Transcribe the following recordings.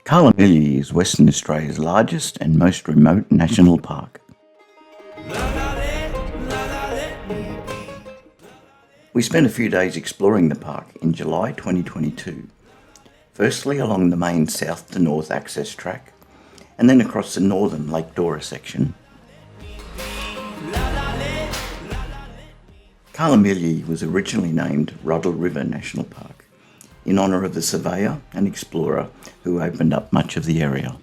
Karlamilyi is Western Australia's largest and most remote national park. We spent a few days exploring the park in July 2022, firstly along the main south to north access track, and then across the northern Lake Dora section. Karlamilyi was originally named Rudall River National Park in honour of the surveyor and explorer who opened up much of the area.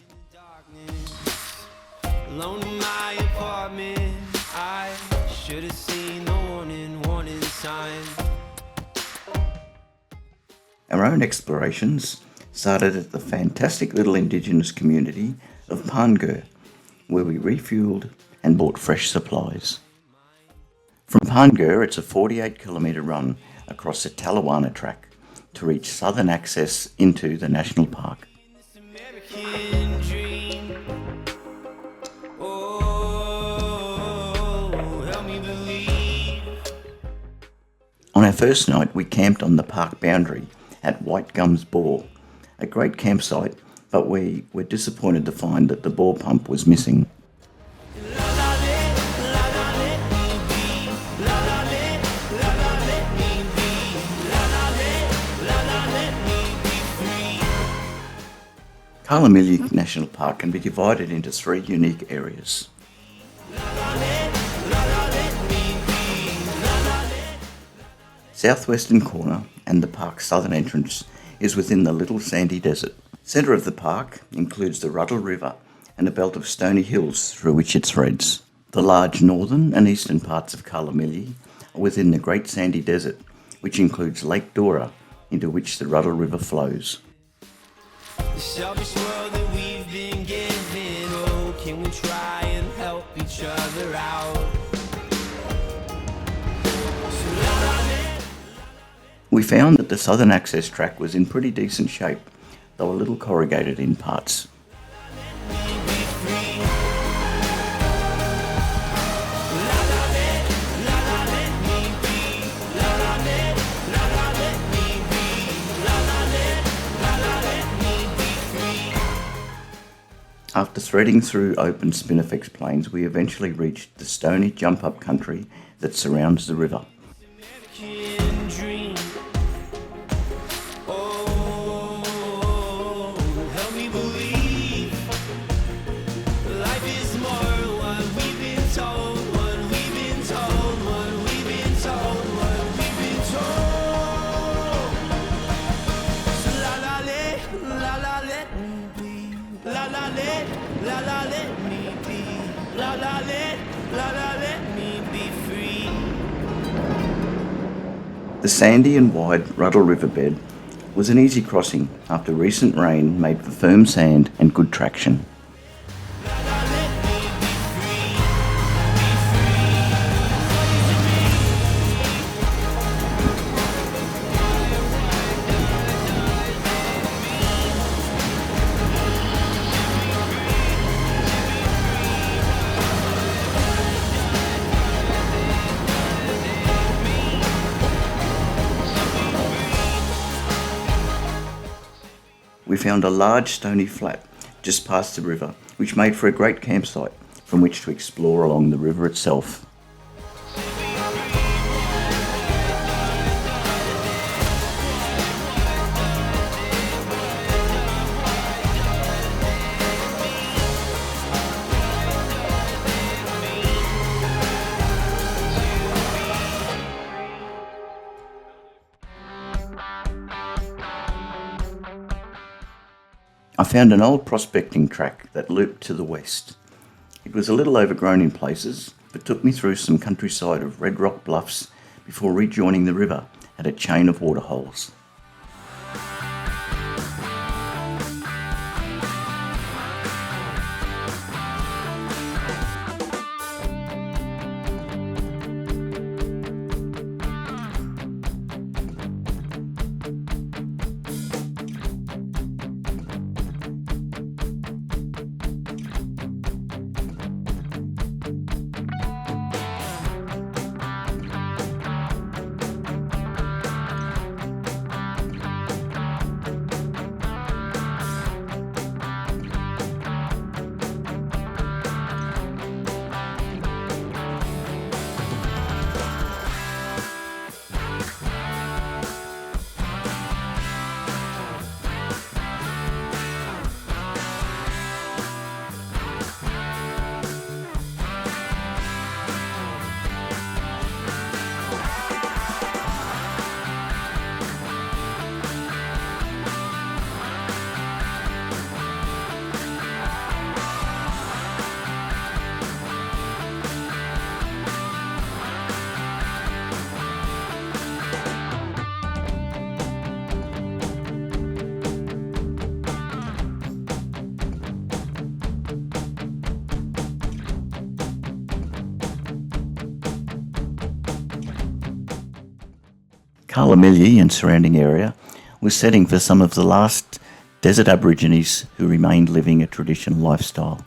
Our own explorations started at the fantastic little indigenous community of Pangur, where we refuelled and bought fresh supplies. From Pangur, it's a 48-kilometre run across the TVAN track to reach southern access into the national park. On our first night, we camped on the park boundary at White Gums Bore, a great campsite, but we were disappointed to find that the bore pump was missing. Karlamilyi National Park can be divided into 3 unique areas. Southwestern corner and the park's southern entrance is within the Little Sandy Desert. Centre of the park includes the Rudall River and a belt of stony hills through which it threads. The large northern and eastern parts of Karlamilyi are within the Great Sandy Desert, which includes Lake Dora, into which the Rudall River flows. The selfish world that we've been given, oh, can we try and help each other out? We found that the southern access track was in pretty decent shape, though a little corrugated in parts. After threading through open spinifex plains, we eventually reached the stony jump-up country that surrounds the river. The sandy and wide Rudall Riverbed was an easy crossing after recent rain made for firm sand and good traction. We found a large stony flat just past the river, which made for a great campsite from which to explore along the river itself. I found an old prospecting track that looped to the west. It was a little overgrown in places, but took me through some countryside of red rock bluffs before rejoining the river at a chain of waterholes. Karlamilyi and surrounding area was setting for some of the last desert Aborigines who remained living a traditional lifestyle,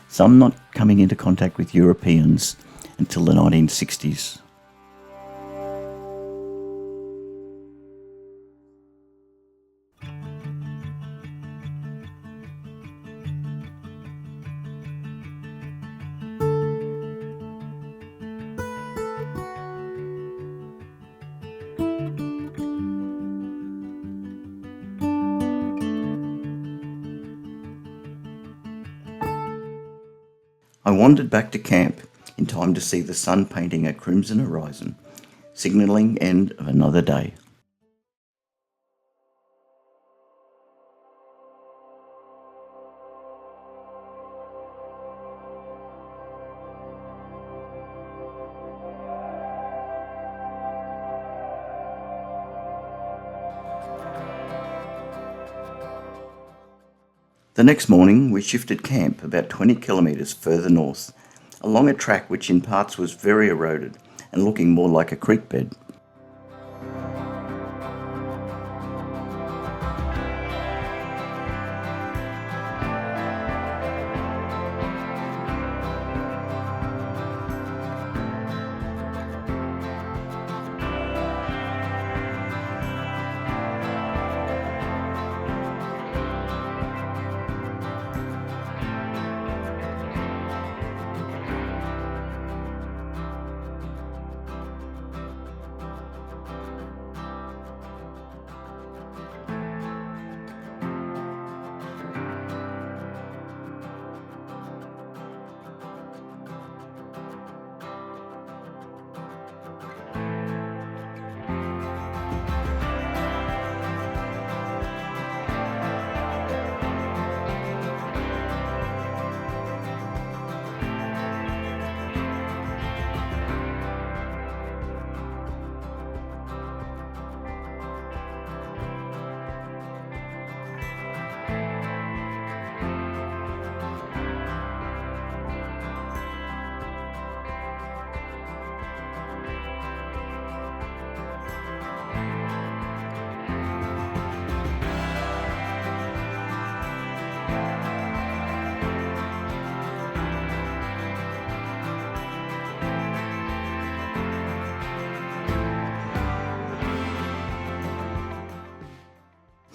some not coming into contact with Europeans until the 1960s. I wandered back to camp in time to see the sun painting a crimson horizon, signalling end of another day. The next morning we shifted camp about 20 kilometres further north, along a track which in parts was very eroded and looking more like a creek bed.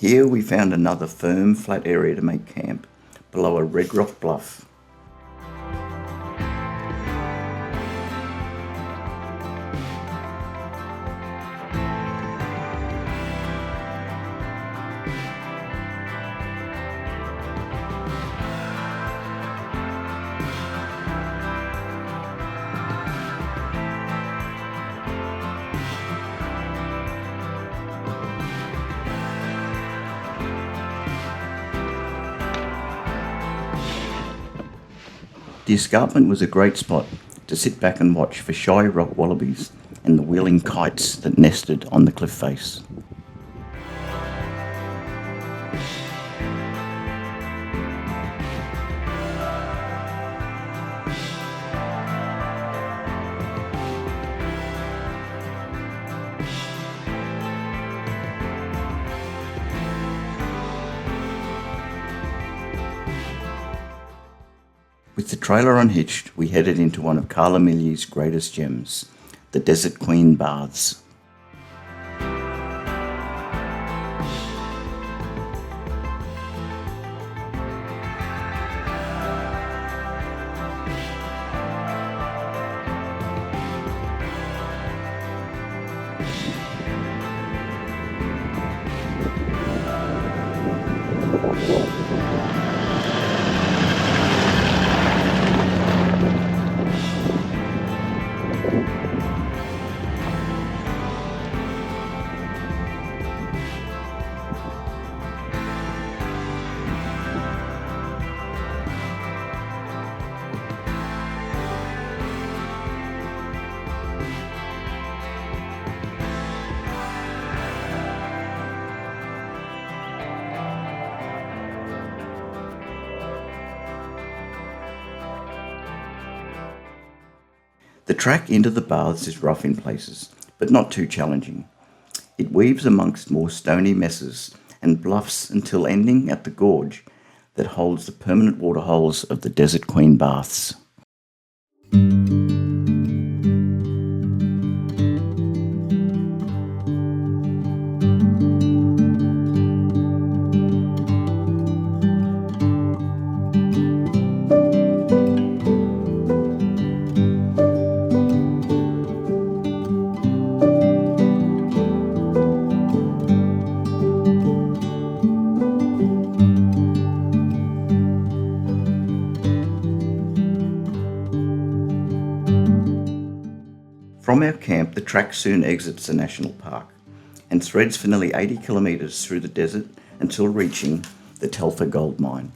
Here we found another firm, flat area to make camp, below a red rock bluff. The escarpment was a great spot to sit back and watch for shy rock wallabies and the wheeling kites that nested on the cliff face. With the trailer unhitched, we headed into one of Karlamilyi's greatest gems, the Desert Queen Baths. The track into the baths is rough in places, but not too challenging. It weaves amongst more stony mesas and bluffs until ending at the gorge that holds the permanent waterholes of the Desert Queen Baths. From our camp, the track soon exits the national park and threads for nearly 80 kilometres through the desert until reaching the Telfer gold mine.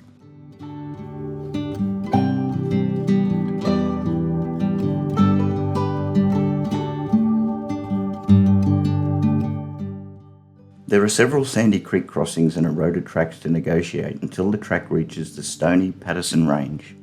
There are several sandy creek crossings and eroded tracks to negotiate until the track reaches the stony Patterson Range.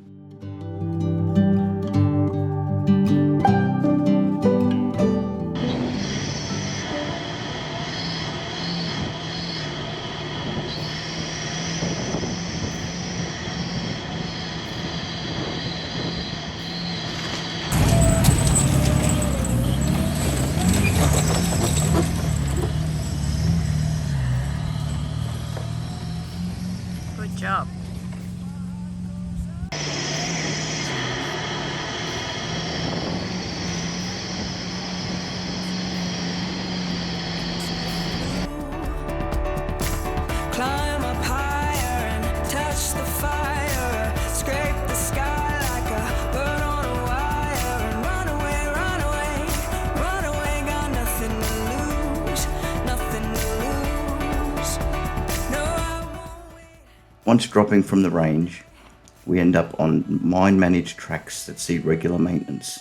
Good job. Climb up higher and touch the fire. Scrape the sky like a bird on a wire. And run away, run away, run away. Got nothing to lose, nothing to lose. No, I won't wait. Once dropping from the range, we end up on mine-managed tracks that see regular maintenance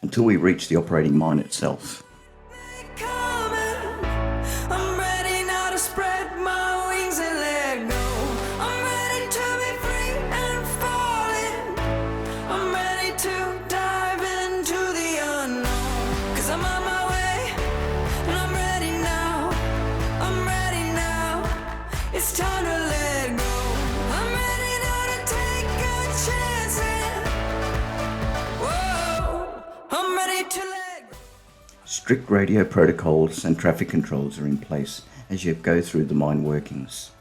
until we reach the operating mine itself. Coming. I'm ready now to spread my wings and let go. I'm ready to be free and falling. I'm ready to dive into the unknown. 'Cause I'm on my way and I'm ready now. I'm ready now. It's time to let go. I'm ready now to take a chance and whoa. I'm ready to let go. Strict radio protocols and traffic controls are in place as you go through the mine workings.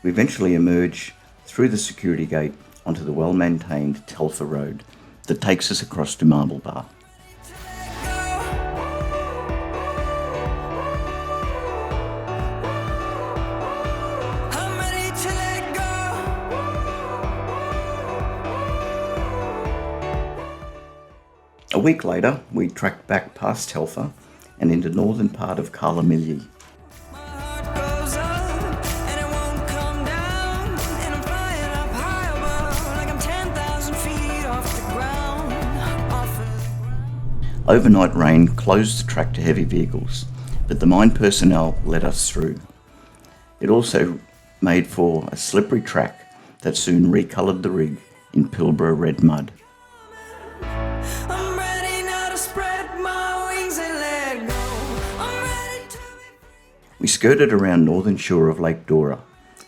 We eventually emerge through the security gate onto the well-maintained Telfer Road that takes us across to Marble Bar. I'm ready to let go. A week later, we tracked back past Telfer and into northern part of Karlamilyi. My heart goes up and it won't come down. And I'm flying up high above like I'm 10,000 feet off the ground. Off of the ground. Overnight rain closed the track to heavy vehicles, but the mine personnel let us through. It also made for a slippery track that soon recoloured the rig in Pilbara red mud. I'm ready now to spread my wings and let go. I'm ready to be We skirted around northern shore of Lake Dora,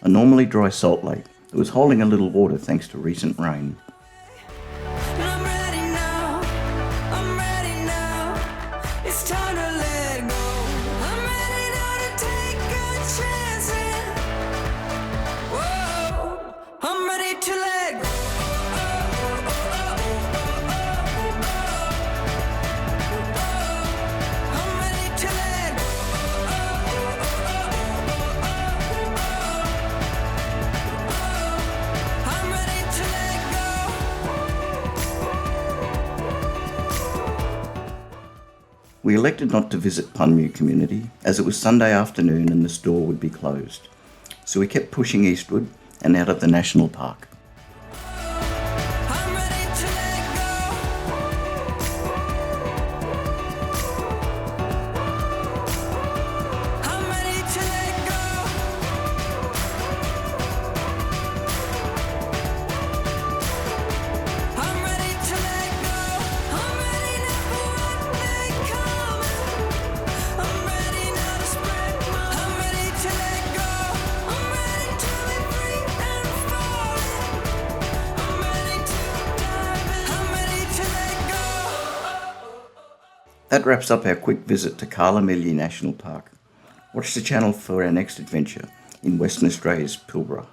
a normally dry salt lake that was holding a little water thanks to recent rain. and I'm ready now. I'm ready now. It's time to let go. I'm ready now to take a chance and whoa. I'm ready to let go. I'm ready to let go. I'm ready to let go. We elected not to visit Punmu community as it was Sunday afternoon and the store would be closed, so we kept pushing eastward and out of the national park. I'm ready to let go. I'm ready to let go. I'm ready to let go. I'm ready now for what may come. I'm ready now That wraps up our quick visit to Karlamilyi National Park. Watch the channel for our next adventure in Western Australia's Pilbara.